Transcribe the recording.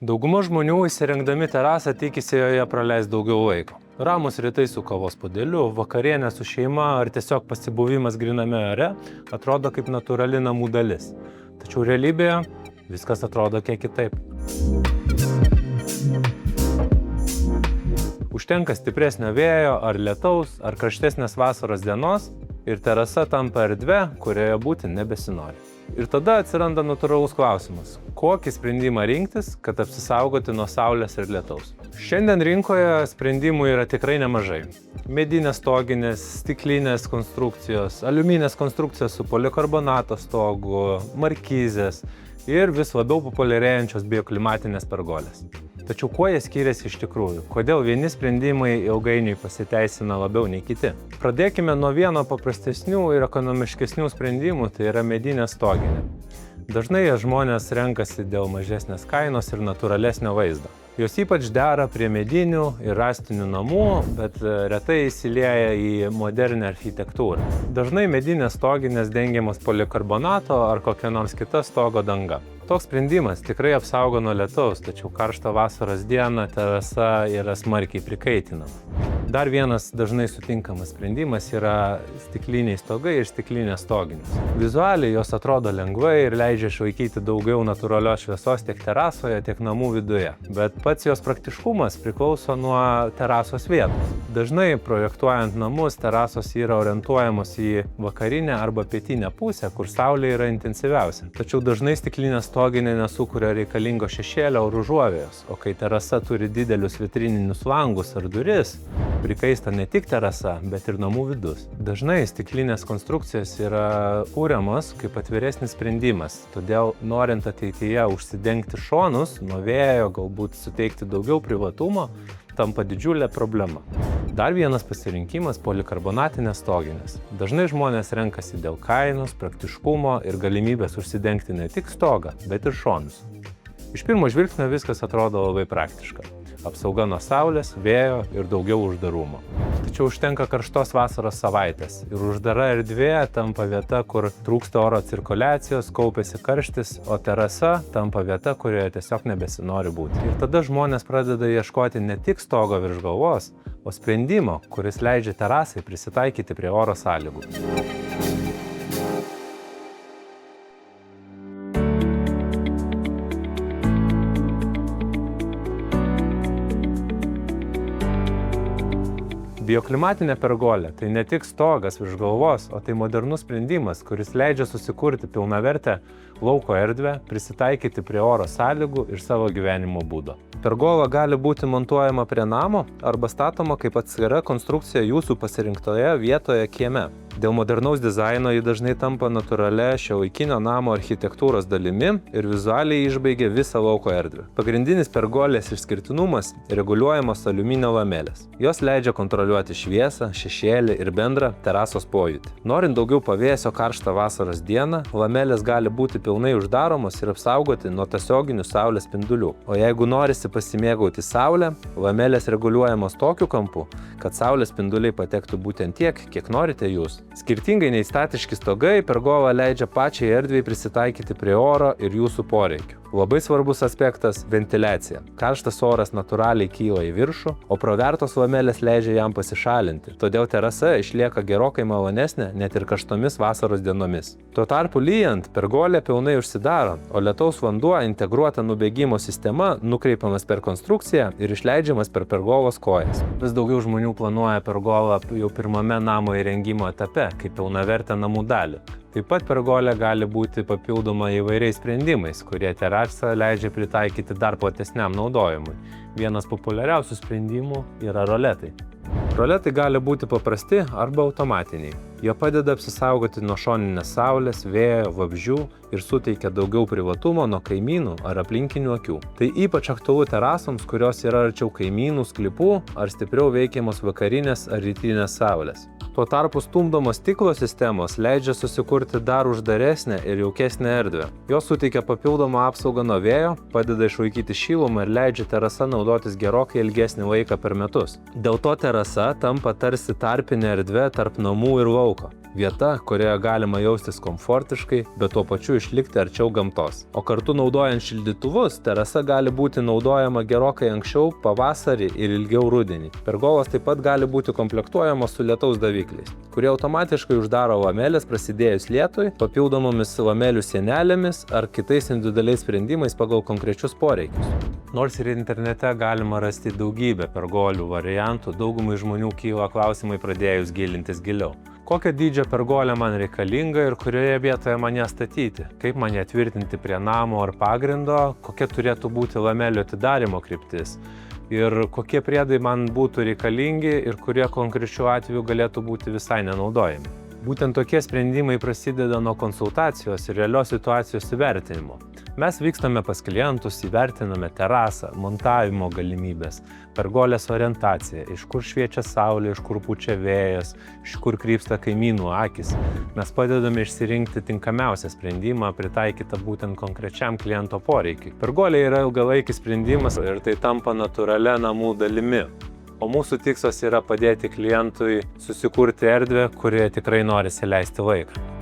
Dauguma žmonių įsirengdami terasą tikisi joje praleisti daugiau laiko. Ramus rytai su kavos puodeliu, vakarienė su šeima ar tiesiog pasibuvimas gryname ore atrodo kaip natūrali namų dalis. Tačiau realybėje viskas atrodo kiek kitaip. Užtenka stipresnio vėjo ar lietaus ar karštesnės vasaros dienos ir terasa tampa erdve, kurioje būti nebesinori. Ir tada atsiranda natūralus klausimas, kokį sprendimą rinktis, kad apsisaugoti nuo saulės ir lietaus. Šiandien rinkoje sprendimų yra tikrai nemažai. Medinės stoginės, stiklinės konstrukcijos, aliuminės konstrukcijos su polikarbonato stogu, markizės ir vis labiau populiarėjančios bioklimatinės pergolės. Tačiau kuo jie skiriasi iš tikrųjų? Kodėl vieni sprendimai ilgainiui pasiteisina labiau nei kiti? Pradėkime nuo vieno paprastesnių ir ekonomiškesnių sprendimų, tai yra medinė stoginė. Dažnai žmonės renkasi dėl mažesnės kainos ir natūralesnio vaizdo. Jos ypač dera prie medinių ir rąstinių namų, bet retai įsilieja į modernę architektūrą. Dažnai medinės stoginės dengiamas polikarbonato ar kokia nors kita stogo danga. Toks sprendimas tikrai apsaugo nuo lietaus, tačiau karštą vasaros dieną terasa yra smarkiai prikaitinama. Dar vienas dažnai sutinkamas sprendimas yra stikliniai stogai ir stiklinės stoginės. Vizualiai jos atrodo lengvai ir leidžia išlaikyti daugiau natūralios šviesos tiek terasoje, tiek namų viduje. Bet pats jos praktiškumas priklauso nuo terasos vietos. Dažnai projektuojant namus, terasos yra orientuojamos į vakarinę arba pietinę pusę, kur saulė yra intensyviausia. Tačiau dažnai stiklinės stoginė nesukuria reikalingo šešėlio ar užuovėjos, o kai terasa turi didelius vitrininius langus ar duris, prikaista ne tik terasa, bet ir namų vidus. Dažnai stiklinės konstrukcijos yra kuriamos kaip atviresnis sprendimas, todėl norint ateityje užsidengti šonus nuo vėjo, galbūt suteikti daugiau privatumo, tampa didžiulė problema. Dar vienas pasirinkimas – polikarbonatinės stoginės. Dažnai žmonės renkasi dėl kainos, praktiškumo ir galimybės užsidengti ne tik stogą, bet ir šonus. Iš pirmo žvilgsnio viskas atrodo labai praktiška. Apsauga nuo saulės, vėjo ir daugiau uždarumo. Tačiau užtenka karštos vasaros savaitės ir uždara erdvė tampa vieta, kur trūksta oro cirkuliacijos, kaupiasi karštis, o terasa tampa vieta, kurioje tiesiog nebesinori būti. Ir tada žmonės pradeda ieškoti ne tik stogo virš galvos, o sprendimo, kuris leidžia terasai prisitaikyti prie oro sąlygų. Bioklimatinė pergolė – tai ne tik stogas virš galvos, o tai modernus sprendimas, kuris leidžia susikurti pilnavertę lauko erdvę, prisitaikyti prie oro sąlygų ir savo gyvenimo būdo. Pergola gali būti montuojama prie namo arba statoma kaip atskira konstrukcija jūsų pasirinktoje vietoje kieme. Dėl modernaus dizaino ji dažnai tampa natūralia šiuolaikinio namo architektūros dalimi ir vizualiai išbaigia visą lauko erdvę. Pagrindinis pergolės išskirtinumas – reguliuojamos aliuminio lamelės. Jos leidžia kontroliuoti šviesą, šešėlį ir bendrą terasos pojūtį. Norint daugiau pavėsio karštą vasaros dieną, lamelės gali būti pilnai uždaromos ir apsaugoti nuo tiesioginių saulės spindulių. O jeigu norisi pasimėgauti saulę, lamelės reguliuojamos tokiu kampu, kad saulės spinduliai patektų būtent tiek, kiek norite jūs. Skirtingai nei statiški stogai, pergola leidžia pačiai erdvei prisitaikyti prie oro ir jūsų poreikių. Labai svarbus aspektas – ventiliacija. Karštas oras natūraliai kyla į viršų, o pravertos lamelės leidžia jam pasišalinti. Todėl terasa išlieka gerokai malonesnė net ir karštomis vasaros dienomis. Tuo tarpu lyjant, pergolė pilnai užsidaro, o lietaus vanduo integruota nubėgimo sistema nukreipiamas per konstrukciją ir išleidžiamas per pergolos kojas. Vis daugiau žmonių planuoja pergolą jau pirmame namo įrengimo etape, kaip pilnavertę namų dalį. Taip pat pergolė gali būti papildoma įvairiais sprendimais, kurie terasą leidžia pritaikyti dar platesniam naudojimui. Vienas populiariausių sprendimų yra roletai. Roletai gali būti paprasti arba automatiniai. Jie padeda apsisaugoti nuo šoninės saulės, vėjo, vabzdžių ir suteikia daugiau privatumo nuo kaimynų ar aplinkinių akių. Tai ypač aktualu terasoms, kurios yra arčiau kaimynų, sklypų ar stipriau veikiamos vakarinės ar rytinės saulės. Tuo tarpu stumdomos stiklo sistemos leidžia susikurti dar uždaresnę ir jaukesnę erdvę. Jos suteikia papildomą apsaugą nuo vėjo, padeda išlaikyti šilumą ir leidžia terasa naudotis gerokai ilgesnį laiką per metus. Dėl to terasa tampa tarsi tarpinė erdvė tarp namų ir lauko. lauko. Vieta, kurioje galima jaustis komfortiškai, bet tuo pačiu išlikti arčiau gamtos. O kartu naudojant šildytuvus, terasa gali būti naudojama gerokai anksčiau, pavasarį ir ilgiau rudenį. Pergolos taip pat gali būti komplektuojamos su lietaus davikliais, kurie automatiškai uždaro lamelės prasidėjus lietui, papildomomis lamelių sienelėmis ar kitais individualiais sprendimais pagal konkrečius poreikius. Nors ir internete galima rasti daugybę pergolių variantų, daugumai žmonių kyla klausimai pradėjus gilintis giliau. Kokio dydžio pergolė man reikalinga ir kurioje vietoje man ją statyti? Kaip man ją tvirtinti prie namo ar pagrindo? Kokia turėtų būti lamelių atidarymo kryptis? Ir kokie priedai man būtų reikalingi ir kurie konkrečiu atveju galėtų būti visai nenaudojami? Būtent tokie sprendimai prasideda nuo konsultacijos ir realios situacijos įvertinimo. Mes vykstame pas klientus, įvertiname terasą, montavimo galimybės, pergolės orientaciją, iš kur šviečia saulė, iš kur pučia vėjas, iš kur krypsta kaimynų akys. Mes padedame išsirinkti tinkamiausią sprendimą, pritaikytą būtent konkrečiam kliento poreikiui. Pergolė yra ilgalaikis sprendimas ir tai tampa natūralia namų dalimi. O mūsų tikslas yra padėti klientui susikurti erdvę, kurioje tikrai norisi leisti laiką.